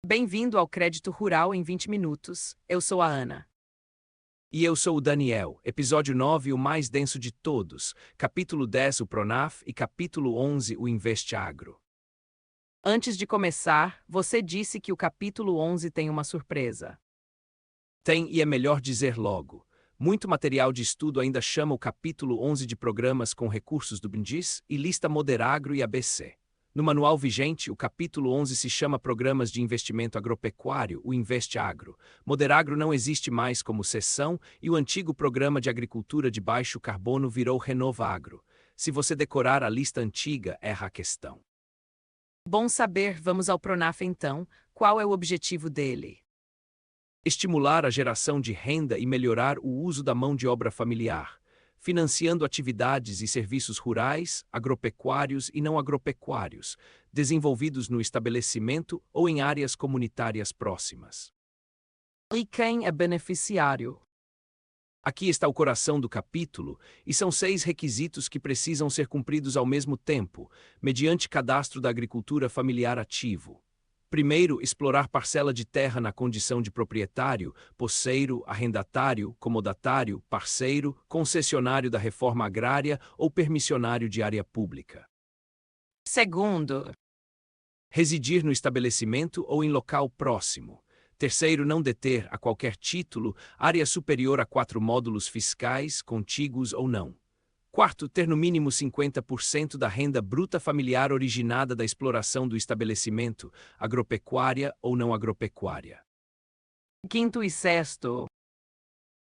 Bem-vindo ao Crédito Rural em 20 minutos. Eu sou a Ana. E eu sou o Daniel, episódio 9, o mais denso de todos, capítulo 10, o Pronaf, e capítulo 11, o Invest Agro. Antes de começar, você disse que o capítulo 11 tem uma surpresa. Tem, e é melhor dizer logo. Muito material de estudo ainda chama o capítulo 11 de programas com recursos do BNDES e lista Moderagro e ABC. No manual vigente, o capítulo 11 se chama Programas de Investimento Agropecuário, o Invest Agro. Moderagro não existe mais como seção e o antigo Programa de Agricultura de Baixo Carbono virou Renova Agro. Se você decorar a lista antiga, erra a questão. Bom saber, vamos ao Pronaf então. Qual é o objetivo dele? Estimular a geração de renda e melhorar o uso da mão de obra familiar, financiando atividades e serviços rurais, agropecuários e não agropecuários, desenvolvidos no estabelecimento ou em áreas comunitárias próximas. E quem é beneficiário? Aqui está o coração do capítulo, e são 6 requisitos que precisam ser cumpridos ao mesmo tempo, mediante cadastro da agricultura familiar ativo. Primeiro, explorar parcela de terra na condição de proprietário, posseiro, arrendatário, comodatário, parceiro, concessionário da reforma agrária ou permissionário de área pública. Segundo, Residir no estabelecimento ou em local próximo. Terceiro, não deter, a qualquer título, área superior a 4 módulos fiscais, contíguos ou não. Quarto, ter no mínimo 50% da renda bruta familiar originada da exploração do estabelecimento, agropecuária ou não agropecuária. quinto e sexto.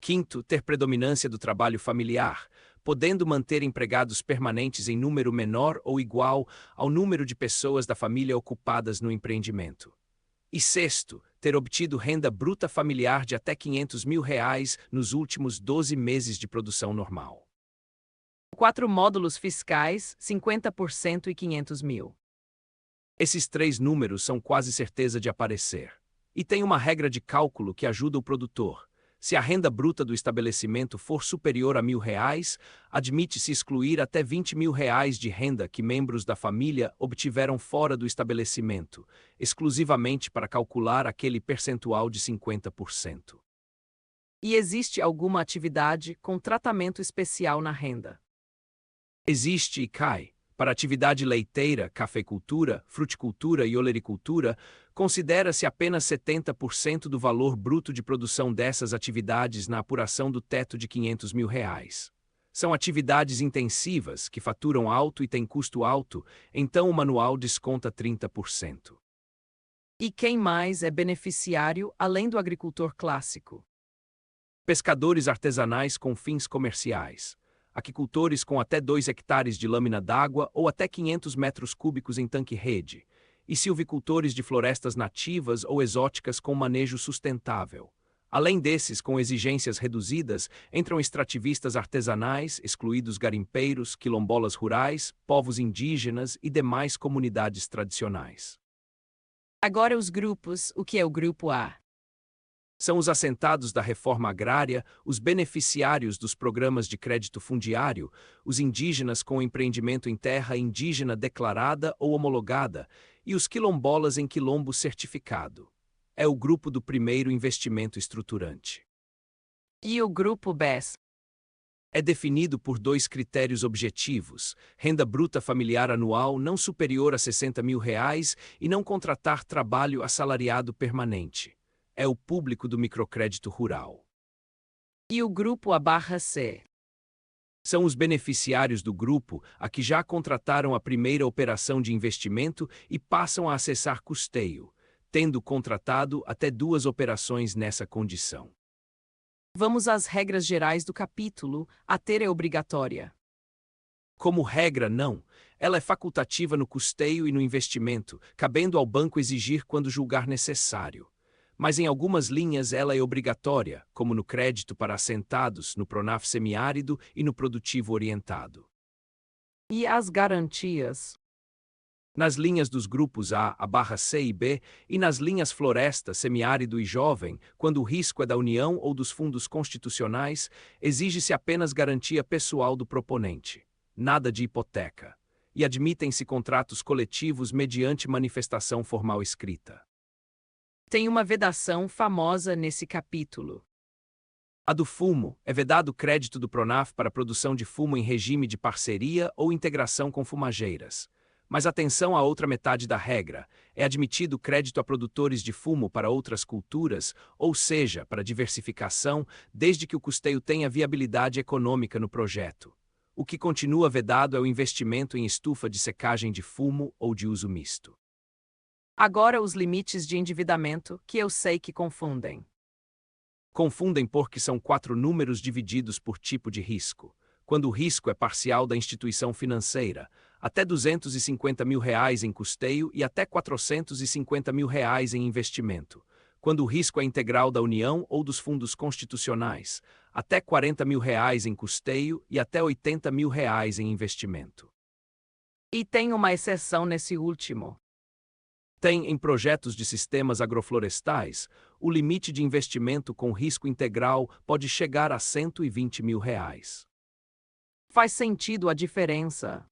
Quinto, ter predominância do trabalho familiar, podendo manter empregados permanentes em número menor ou igual ao número de pessoas da família ocupadas no empreendimento. E sexto, ter obtido renda bruta familiar de até R$ 500 mil nos últimos 12 meses de produção normal. 4 módulos fiscais, 50% e 500 mil. Esses 3 números são quase certeza de aparecer. E tem uma regra de cálculo que ajuda o produtor. Se a renda bruta do estabelecimento for superior a R$ 1.000, admite-se excluir até R$ 20 mil de renda que membros da família obtiveram fora do estabelecimento, exclusivamente para calcular aquele percentual de 50%. E existe alguma atividade com tratamento especial na renda? Existe e cai. Para atividade leiteira, cafeicultura, fruticultura e olericultura, considera-se apenas 70% do valor bruto de produção dessas atividades na apuração do teto de R$ 500 mil. São atividades intensivas, que faturam alto e têm custo alto, então o manual desconta 30%. E quem mais é beneficiário além do agricultor clássico? Pescadores artesanais com fins comerciais. Aquicultores com até 2 hectares de lâmina d'água ou até 500 metros cúbicos em tanque-rede, e silvicultores de florestas nativas ou exóticas com manejo sustentável. Além desses, com exigências reduzidas, entram extrativistas artesanais, excluídos garimpeiros, quilombolas rurais, povos indígenas e demais comunidades tradicionais. Agora os grupos, o que é o grupo A? São os assentados da reforma agrária, os beneficiários dos programas de crédito fundiário, os indígenas com empreendimento em terra indígena declarada ou homologada e os quilombolas em quilombo certificado. É o grupo do primeiro investimento estruturante. E o grupo B? É definido por 2 critérios objetivos: renda bruta familiar anual não superior a R$ 60 mil e não contratar trabalho assalariado permanente. É o público do microcrédito rural. E o grupo A/C? São os beneficiários do grupo a que já contrataram a primeira operação de investimento e passam a acessar custeio, tendo contratado até 2 operações nessa condição. Vamos às regras gerais do capítulo. A ter é obrigatória. Como regra, não. Ela é facultativa no custeio e no investimento, cabendo ao banco exigir quando julgar necessário. Mas em algumas linhas ela é obrigatória, como no crédito para assentados, no Pronaf semiárido e no produtivo orientado. E as garantias? Nas linhas dos grupos A/C e B e nas linhas floresta, semiárido e jovem, quando o risco é da União ou dos fundos constitucionais, exige-se apenas garantia pessoal do proponente. Nada de hipoteca. E admitem-se contratos coletivos mediante manifestação formal escrita. Tem uma vedação famosa nesse capítulo. A do fumo: é vedado crédito do Pronaf para produção de fumo em regime de parceria ou integração com fumageiras. Mas atenção à outra metade da regra: é admitido crédito a produtores de fumo para outras culturas, ou seja, para diversificação, desde que o custeio tenha viabilidade econômica no projeto. O que continua vedado é o investimento em estufa de secagem de fumo ou de uso misto. Agora os limites de endividamento, que eu sei que confundem. Confundem porque são 4 números divididos por tipo de risco. Quando o risco é parcial da instituição financeira, até R$ 250 mil em custeio e até R$ 450 mil em investimento. Quando o risco é integral da União ou dos fundos constitucionais, até R$ 40 mil em custeio e até R$ 80 mil em investimento. E tem uma exceção nesse último. Tem, em projetos de sistemas agroflorestais, o limite de investimento com risco integral pode chegar a R$ 120 mil. Faz sentido a diferença.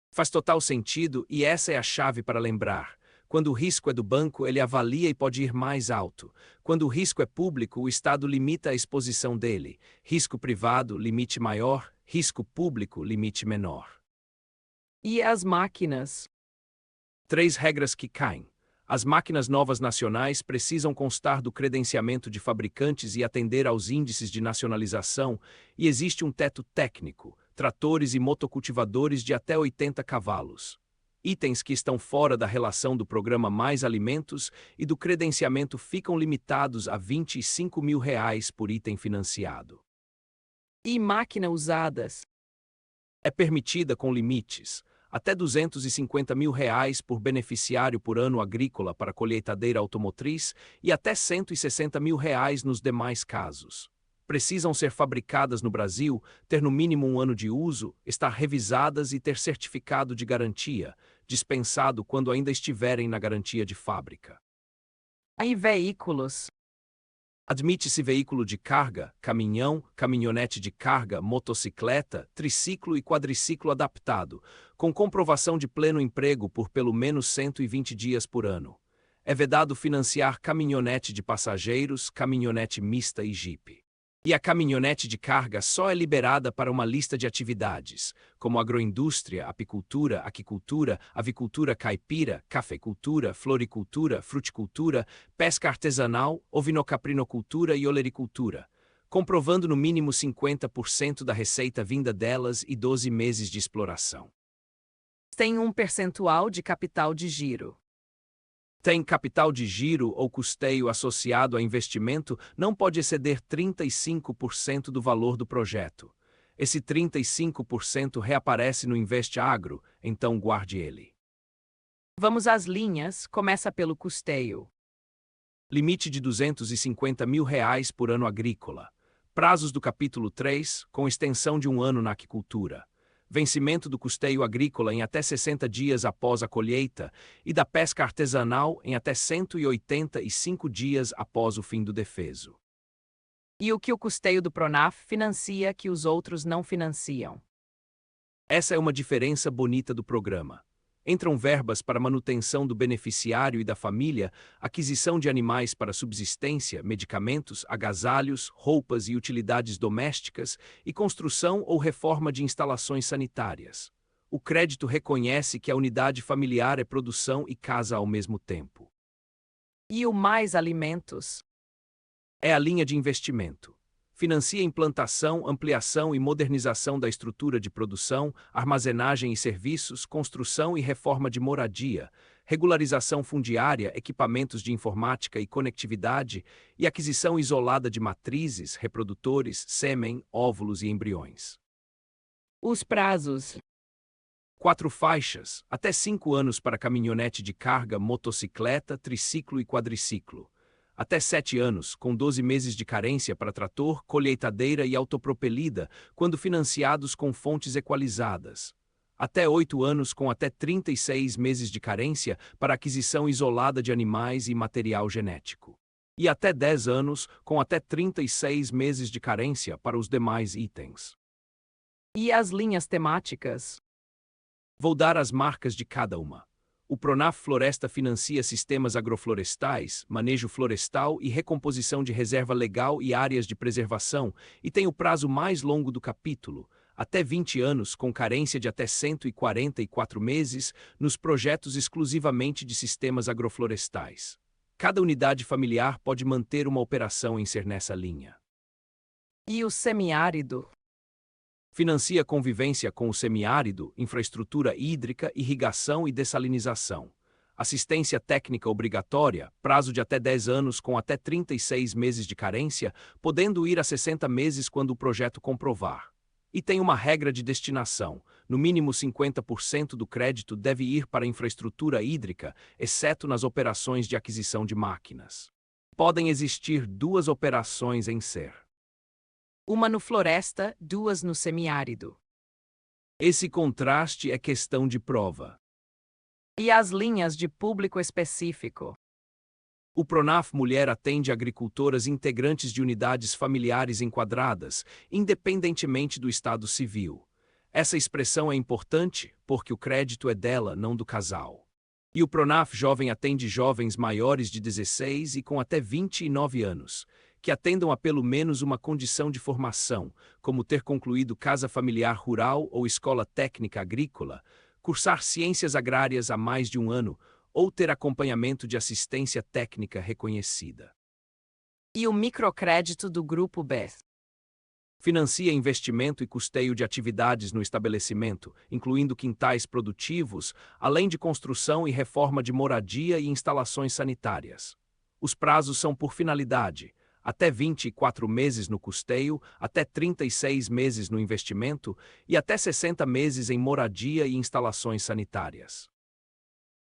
Faz total sentido e essa é a chave para lembrar. Quando o risco é do banco, ele avalia e pode ir mais alto. Quando o risco é público, o Estado limita a exposição dele. Risco privado, limite maior. Risco público, limite menor. E as máquinas? 3 regras que caem. As máquinas novas nacionais precisam constar do credenciamento de fabricantes e atender aos índices de nacionalização, e existe um teto técnico, tratores e motocultivadores de até 80 cavalos. Itens que estão fora da relação do programa Mais Alimentos e do credenciamento ficam limitados a R$ 25 mil por item financiado. E máquina usadas? É permitida com limites. Até R$ 250 mil por beneficiário por ano agrícola para colheitadeira automotriz e até R$ 160 mil nos demais casos. Precisam ser fabricadas no Brasil, ter no mínimo 1 ano de uso, estar revisadas e ter certificado de garantia, dispensado quando ainda estiverem na garantia de fábrica. E veículos? Admite-se veículo de carga, caminhão, caminhonete de carga, motocicleta, triciclo e quadriciclo adaptado, com comprovação de pleno emprego por pelo menos 120 dias por ano. É vedado financiar caminhonete de passageiros, caminhonete mista e jipe. E a caminhonete de carga só é liberada para uma lista de atividades, como agroindústria, apicultura, aquicultura, avicultura caipira, cafeicultura, floricultura, fruticultura, pesca artesanal, ovinocaprinocultura e olericultura, comprovando no mínimo 50% da receita vinda delas e 12 meses de exploração. Tem um percentual de capital de giro. Tem capital de giro ou custeio associado a investimento não pode exceder 35% do valor do projeto. Esse 35% reaparece no Investe Agro, então guarde ele. Vamos às linhas, começa pelo custeio. Limite de R$ 250 mil por ano agrícola. Prazos do capítulo 3, com extensão de 1 ano na aquicultura. Vencimento do custeio agrícola em até 60 dias após a colheita e da pesca artesanal em até 185 dias após o fim do defeso. E o que o custeio do Pronaf financia que os outros não financiam? Essa é uma diferença bonita do programa. Entram verbas para manutenção do beneficiário e da família, aquisição de animais para subsistência, medicamentos, agasalhos, roupas e utilidades domésticas e construção ou reforma de instalações sanitárias. O crédito reconhece que a unidade familiar é produção e casa ao mesmo tempo. E o Mais Alimentos? É a linha de investimento. Financia implantação, ampliação e modernização da estrutura de produção, armazenagem e serviços, construção e reforma de moradia, regularização fundiária, equipamentos de informática e conectividade e aquisição isolada de matrizes, reprodutores, sêmen, óvulos e embriões. Os prazos? 4 faixas, até 5 anos para caminhonete de carga, motocicleta, triciclo e quadriciclo. Até 7 anos, com 12 meses de carência para trator, colheitadeira e autopropelida, quando financiados com fontes equalizadas. Até 8 anos, com até 36 meses de carência para aquisição isolada de animais e material genético. E até 10 anos, com até 36 meses de carência para os demais itens. E as linhas temáticas? Vou dar as marcas de cada uma. O Pronaf Floresta financia sistemas agroflorestais, manejo florestal e recomposição de reserva legal e áreas de preservação, e tem o prazo mais longo do capítulo, até 20 anos, com carência de até 144 meses, nos projetos exclusivamente de sistemas agroflorestais. Cada unidade familiar pode manter uma operação em ser nessa linha. E o semiárido? Financia convivência com o semiárido, infraestrutura hídrica, irrigação e dessalinização. Assistência técnica obrigatória, prazo de até 10 anos com até 36 meses de carência, podendo ir a 60 meses quando o projeto comprovar. E tem uma regra de destinação: no mínimo 50% do crédito deve ir para a infraestrutura hídrica, exceto nas operações de aquisição de máquinas. Podem existir duas operações em ser. Uma no floresta, duas no semiárido. Esse contraste é questão de prova. E as linhas de público específico? O Pronaf Mulher atende agricultoras integrantes de unidades familiares enquadradas, independentemente do estado civil. Essa expressão é importante porque o crédito é dela, não do casal. E o Pronaf Jovem atende jovens maiores de 16 e com até 29 anos, que atendam a pelo menos uma condição de formação, como ter concluído casa familiar rural ou escola técnica agrícola, cursar ciências agrárias há mais de um ano, ou ter acompanhamento de assistência técnica reconhecida. E o microcrédito do Grupo B? Financia investimento e custeio de atividades no estabelecimento, incluindo quintais produtivos, além de construção e reforma de moradia e instalações sanitárias. Os prazos são por finalidade: até 24 meses no custeio, até 36 meses no investimento e até 60 meses em moradia e instalações sanitárias.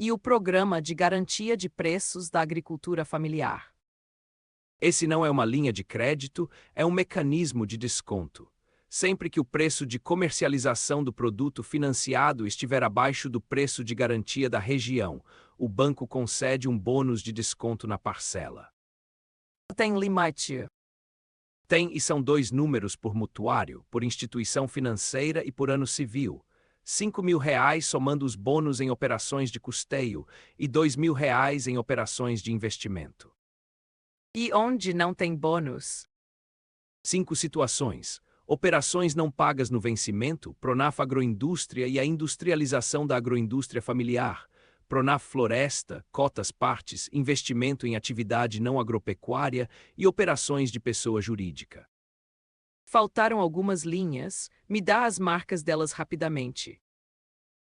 E o Programa de Garantia de Preços da Agricultura Familiar? Esse não é uma linha de crédito, é um mecanismo de desconto. Sempre que o preço de comercialização do produto financiado estiver abaixo do preço de garantia da região, o banco concede um bônus de desconto na parcela. Tem limite? Tem, e são 2 números por mutuário, por instituição financeira e por ano civil. R$ 5.000 somando os bônus em operações de custeio e R$ 2.000 em operações de investimento. E onde não tem bônus? 5 situações: operações não pagas no vencimento, Pronaf Agroindústria e a industrialização da agroindústria familiar, Pronaf Floresta, cotas partes, investimento em atividade não agropecuária e operações de pessoa jurídica. Faltaram algumas linhas, me dá as marcas delas rapidamente.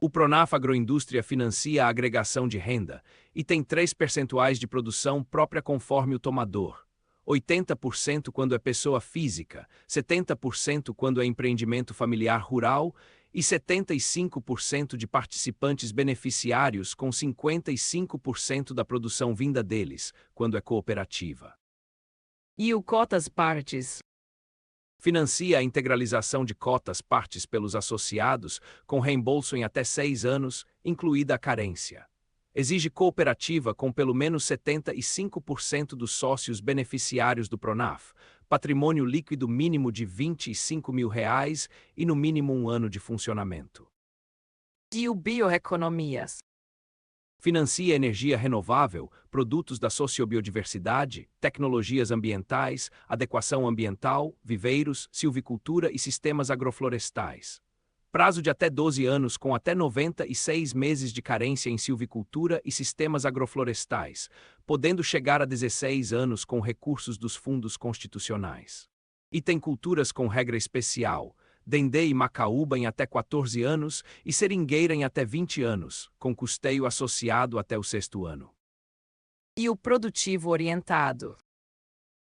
O Pronaf Agroindústria financia a agregação de renda e tem 3% de produção própria conforme o tomador. 80% quando é pessoa física, 70% quando é empreendimento familiar rural e 75% de participantes beneficiários com 55% da produção vinda deles, quando é cooperativa. E o cotas partes? Financia a integralização de cotas partes pelos associados, com reembolso em até 6 anos, incluída a carência. Exige cooperativa com pelo menos 75% dos sócios beneficiários do Pronaf, patrimônio líquido mínimo de R$ 25.000 e no mínimo 1 ano de funcionamento. E o Bioeconomias? Financia energia renovável, produtos da sociobiodiversidade, tecnologias ambientais, adequação ambiental, viveiros, silvicultura e sistemas agroflorestais. Prazo de até 12 anos com até 96 meses de carência em silvicultura e sistemas agroflorestais, podendo chegar a 16 anos com recursos dos fundos constitucionais. E tem culturas com regra especial: dendê e macaúba em até 14 anos e seringueira em até 20 anos, com custeio associado até o 6º ano. E o produtivo orientado?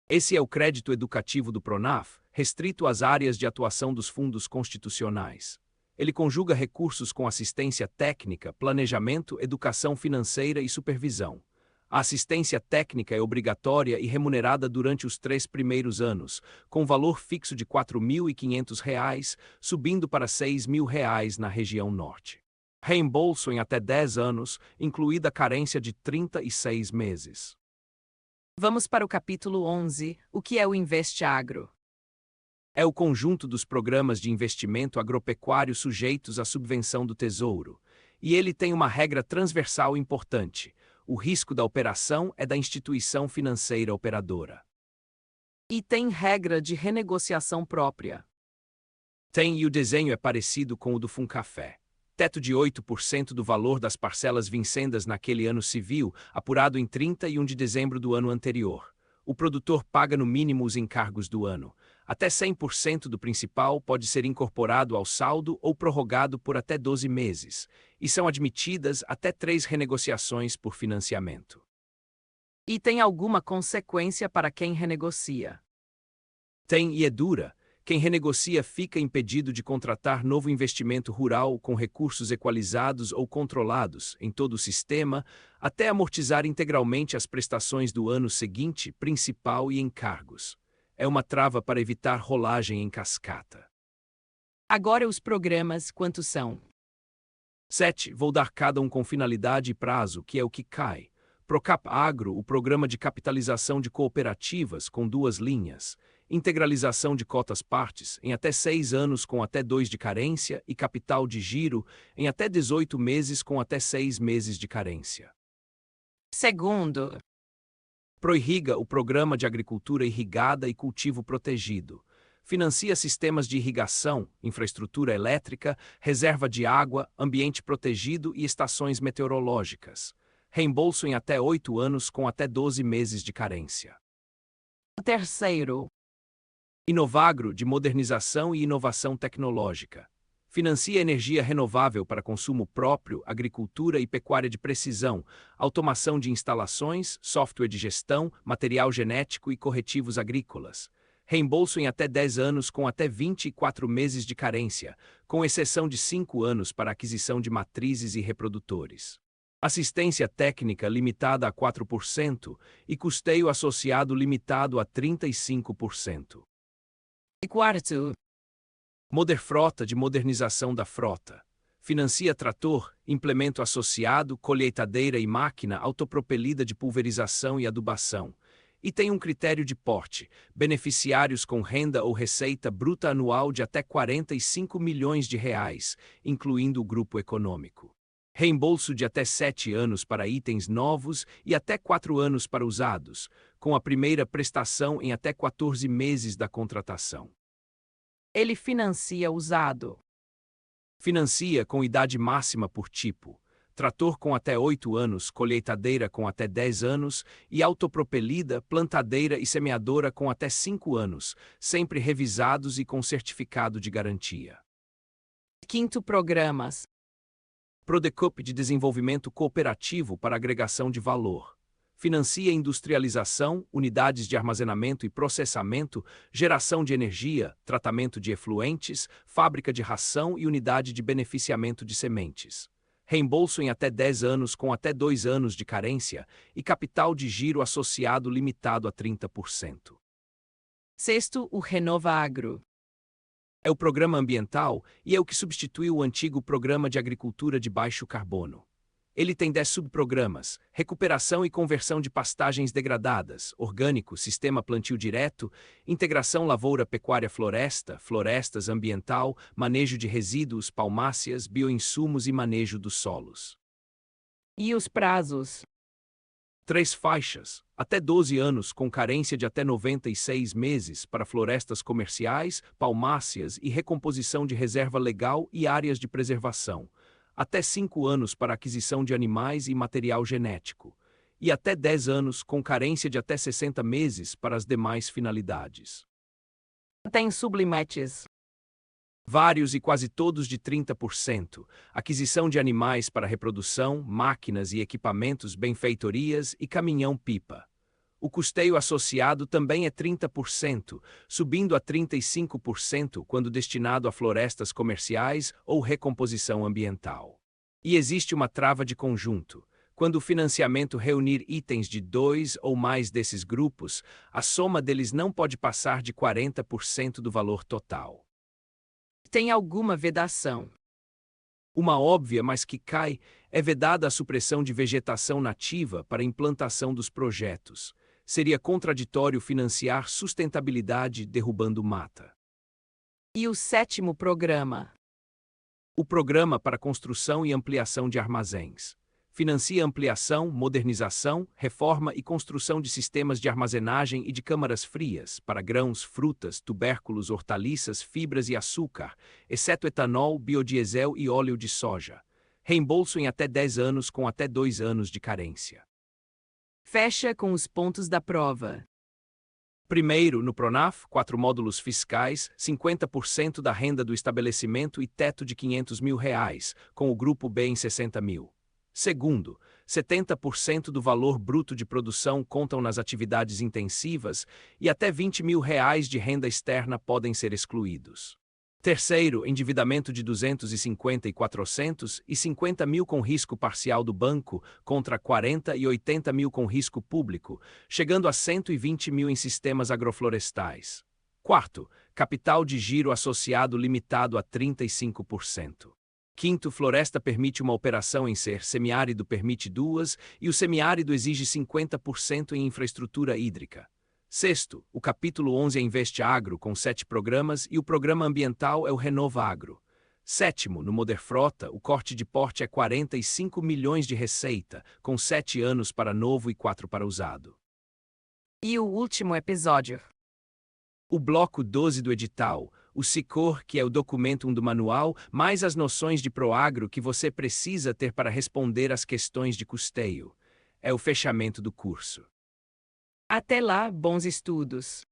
Esse é o crédito educativo do Pronaf, restrito às áreas de atuação dos fundos constitucionais. Ele conjuga recursos com assistência técnica, planejamento, educação financeira e supervisão. A assistência técnica é obrigatória e remunerada durante os 3 primeiros anos, com valor fixo de R$ 4.500, subindo para R$ 6.000 na região norte. Reembolso em até 10 anos, incluída a carência de 36 meses. Vamos para o capítulo 11, o que é o InvestAgro? É o conjunto dos programas de investimento agropecuário sujeitos à subvenção do Tesouro. E ele tem uma regra transversal importante: o risco da operação é da instituição financeira operadora. E tem regra de renegociação própria. Tem, e o desenho é parecido com o do Funcafé. Teto de 8% do valor das parcelas vincendas naquele ano civil, apurado em 31 de dezembro do ano anterior. O produtor paga no mínimo os encargos do ano. Até 100% do principal pode ser incorporado ao saldo ou prorrogado por até 12 meses, e são admitidas até 3 renegociações por financiamento. E tem alguma consequência para quem renegocia. Tem, e é dura. Quem renegocia fica impedido de contratar novo investimento rural com recursos equalizados ou controlados em todo o sistema, até amortizar integralmente as prestações do ano seguinte, principal e encargos. É uma trava para evitar rolagem em cascata. Agora os programas, quantos são? 7. Vou dar cada um com finalidade e prazo, que é o que cai. Procap Agro, o programa de capitalização de cooperativas com 2 linhas. Integralização de cotas-partes em até 6 anos com até 2 de carência e capital de giro em até 18 meses com até 6 meses de carência. Segundo, Proirriga, o programa de agricultura irrigada e cultivo protegido. Financia sistemas de irrigação, infraestrutura elétrica, reserva de água, ambiente protegido e estações meteorológicas. Reembolso em até 8 anos com até 12 meses de carência. terceiro, Inovagro, de modernização e inovação tecnológica. Financia energia renovável para consumo próprio, agricultura e pecuária de precisão, automação de instalações, software de gestão, material genético e corretivos agrícolas. Reembolso em até 10 anos com até 24 meses de carência, com exceção de 5 anos para aquisição de matrizes e reprodutores. Assistência técnica limitada a 4% e custeio associado limitado a 35%. e quarto, Moderfrota, de modernização da frota. Financia trator, implemento associado, colheitadeira e máquina autopropelida de pulverização e adubação. E tem um critério de porte: beneficiários com renda ou receita bruta anual de até 45 milhões de reais, incluindo o grupo econômico. Reembolso de até 7 anos para itens novos e até 4 anos para usados, com a primeira prestação em até 14 meses da contratação. ele financia usado. Financia com idade máxima por tipo. Trator com até 8 anos, colheitadeira com até 10 anos e autopropelida, plantadeira e semeadora com até 5 anos, sempre revisados e com certificado de garantia. Quinto, programas. Prodecup, de desenvolvimento cooperativo para agregação de valor. Financia industrialização, unidades de armazenamento e processamento, geração de energia, tratamento de efluentes, fábrica de ração e unidade de beneficiamento de sementes. Reembolso em até 10 anos com até 2 anos de carência e capital de giro associado limitado a 30%. Sexto, o Renova Agro. É o programa ambiental e é o que substitui o antigo programa de agricultura de baixo carbono. Ele tem 10 subprogramas: recuperação e conversão de pastagens degradadas, orgânico, sistema plantio direto, integração lavoura-pecuária-floresta, florestas ambiental, manejo de resíduos, palmáceas, bioinsumos e manejo dos solos. E os prazos. 3 faixas, até 12 anos com carência de até 96 meses para florestas comerciais, palmáceas e recomposição de reserva legal e áreas de preservação. Até 5 anos para aquisição de animais e material genético, e até 10 anos com carência de até 60 meses para as demais finalidades. Tem sublimetes. Vários e quase todos de 30%, aquisição de animais para reprodução, máquinas e equipamentos, benfeitorias e caminhão-pipa. O custeio associado também é 30%, subindo a 35% quando destinado a florestas comerciais ou recomposição ambiental. E existe uma trava de conjunto. Quando o financiamento reunir itens de 2 ou mais desses grupos, a soma deles não pode passar de 40% do valor total. Tem alguma vedação. Uma óbvia, mas que cai, é vedada a supressão de vegetação nativa para a implantação dos projetos. Seria contraditório financiar sustentabilidade derrubando mata. E o sétimo programa. O Programa para Construção e Ampliação de Armazéns. Financia ampliação, modernização, reforma e construção de sistemas de armazenagem e de câmaras frias para grãos, frutas, tubérculos, hortaliças, fibras e açúcar, exceto etanol, biodiesel e óleo de soja. Reembolso em até 10 anos com até 2 anos de carência. Fecha com os pontos da prova. Primeiro, no Pronaf, 4 módulos fiscais, 50% da renda do estabelecimento e teto de R$ 500 mil, com o Grupo B em 60 mil. Segundo, 70% do valor bruto de produção contam nas atividades intensivas e até R$ 20 mil de renda externa podem ser excluídos. Terceiro, endividamento de 250 e 450 mil com risco parcial do banco contra 40 e 80 mil com risco público, chegando a 120 mil em sistemas agroflorestais. Quarto, capital de giro associado limitado a 35%. Quinto, floresta permite uma operação em ser semiárido permite 2 e o semiárido exige 50% em infraestrutura hídrica. Sexto, o capítulo 11 é Investe Agro com 7 programas e o programa ambiental é o Renova Agro. Sétimo, no Moderfrota, o corte de porte é 45 milhões de receita, com 7 anos para novo e 4 para usado. E o último episódio. O bloco 12 do edital, o SICOR, que é o documento do manual, mais as noções de Proagro que você precisa ter para responder às questões de custeio. É o fechamento do curso. Até lá, bons estudos!